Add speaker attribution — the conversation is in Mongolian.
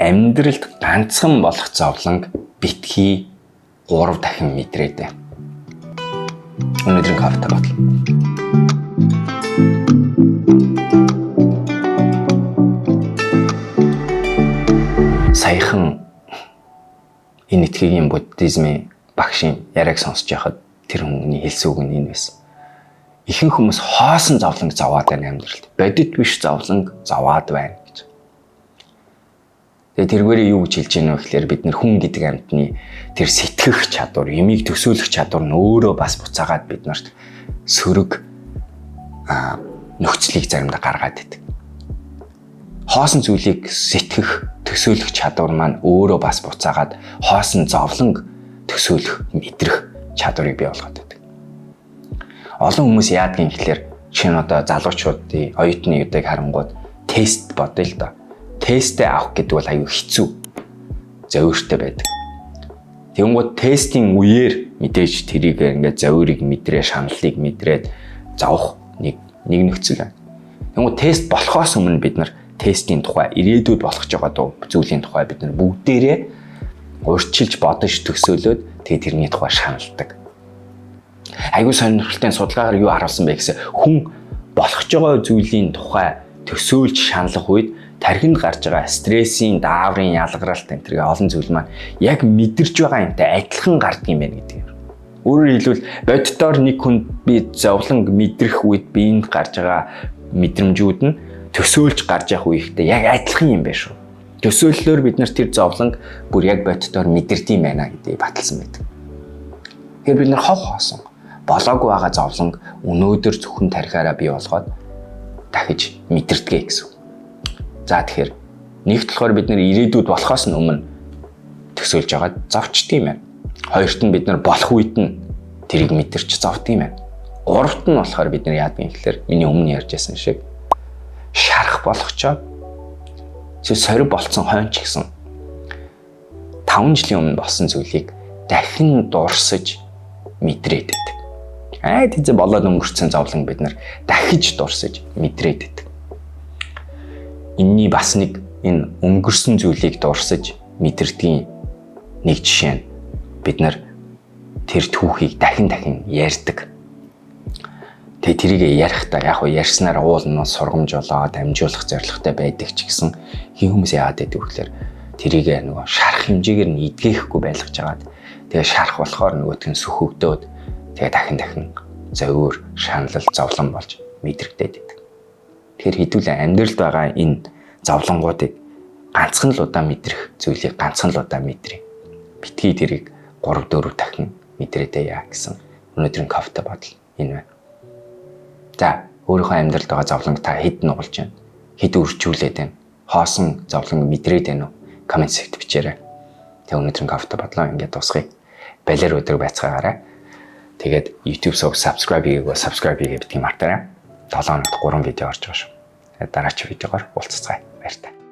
Speaker 1: амьдралд ганцхан болох зовлонг битгий 3 дахин мэдрээдэ. Өнөөдрийн кафе батал. Саяхан энэ этгээгийн буддизмын багшийн яриаг сонсож байхад тэр хүний хэлсэн үг нь энэ байсан. Ихэнх хүмүүс хоосон зовлонг зовоод байна амьдралд. Бодит биш зовлонг зовоод байна гэж. Тэгээ тэргээрээ юу гэж хэлж байна вэ гэхээр бид нар хүн гэдэг амьтны тэр сэтгэх чадвар, юмыг төсөөлөх чадвар нь өөрөө бас буцаагаад биднэрт сөрөг нөхцөлийг заримдаа гаргаад идэг. Хоосон зүйлийг сэтгэх, төсөөлөх чадвар маань өөрөө бас буцаагаад хоосон зовлонг төсөөлөх, мэдрэх чадварыг бий болгоод байдаг. Олон хүмүүс яадаг юм гэхээр чинь одоо залуучуудын оюутны үеийг харангууд тест бодъё л доо. Тестээ авах гэдэг бол аюу хэцүү. Зовёртой байдаг. Тэнгууд тестийн үеэр мэдээж тэрийг ингээд зовёрыг мэдрээ, шаналлыг мэдрээд зовох нэг нөхцөл байна. Тэнгууд тест болохоос өмнө бид нар тестийн тухай, ирээдүйд болох ч байгаа зүйлийн тухай бид нар бүгдээрээ урьдчилж бодож төсөөлөөд тэгээ тэрний тухай шаналдаг. Аюу сонирхолтой судалгаагаар юу харуулсан бэ гэсэн хүн болох ч байгаа зүйлийн тухай төсөөлж шаналх үед тархинд гарч байгаа стрессийн, дааврын, ялгаралт энэ төрлийн олон зүйл маань яг мэдэрч байгаа юмтай адилхан гардаг юм байна гэдэг юм. Өөрөөр хэлбэл боддоор нэг хүн би зовлон мэдрэх үед биеинд гарч байгаа мэдрэмжүүд нь төсөөлж гарч явах үеийнхтэй яг адилхан юм байна шүү. Төсөөллөөр бид нар тэр зовлонг бүр яг боддоор мэдэрдэм байна гэдгийг баталсан байдаг. Тэгэхээр бид нар хоосон болоогүй байгаа зовлонг өнөөдөр зөвхөн тархиараа бий болгоод дахиж мэдэрдэгэ гэсэн. За тэгэхээр нэгт болохоор бид нэр ирээдүйд болохоос нь өмнө төсөөлж байгаа зовчт юм байна. Хоёрт нь бид нар болох үед нь тэрийг мэдэрч зовт юм байна. Гуравт нь болохоор бид нар яадаг юм гэхээр миний өмнө ярьжсэн шиг шарах болгочоо сорив болцсон хойно ч гэсэн 5 жилийн өмнө болсон зүйлийг дахин дурсаж мэдрээд байдаг. Тэзээ болоод өнгөрцөн зовлон бид нар дахиж дурсаж мэдрээд байдаг. Энийний бас нэг энэ өнгөрсөн зүйлийг дурсаж мэдэрдгийн нэг жишээ нь бид нар тэр түүхийг дахин ярьдаг. Тэгээ тэрийг ярихдаа яг ярьснаар уулнаас сургамжуулаад амжуулах зорилготой байдаг ч гэсэн хин хүмүүс яагаад гэдэг вэ гэхээр тэрийг нөгөө шарах хэмжээгээр нь эдгэхгүй байлгаж агаад тэгээ шарах болохоор нөгөөтг нь сүхөгдөөд тэгээ дахин зовёр, шаналл, зовлон болж мэдрэгдээд байдаг. Тэгэхээр хэдүүлээ амьдралд байгаа энэ зовлонгуудыг ганцхан л удаа мэдрэх зүйлийг ганцхан л удаа мэдрээ. Битгий тэрийг 3-4 дахин мэдрээдээ яа гэсэн өнөөдрийн кафе батал энэ байна. За өөрийнхөө амьдралд байгаа зовлонг та хэд нугалж байна? Хэд өрчүүлээд байна? Хоосон зовлонг мэдрээд байна уу? Коммент сект бичээрэй. Тэгээ өнөөдрийн кафе батлаа ингээд дуусгая. Балер өдөр байцгаагаарай. Тэгээд YouTube сувг subscribe хийгээ битгий мартаарай. 7 хоногт 3 видео орж байгаа шүү. Тэгээд дараач видеогоор уулзцгаая. Баярлалаа.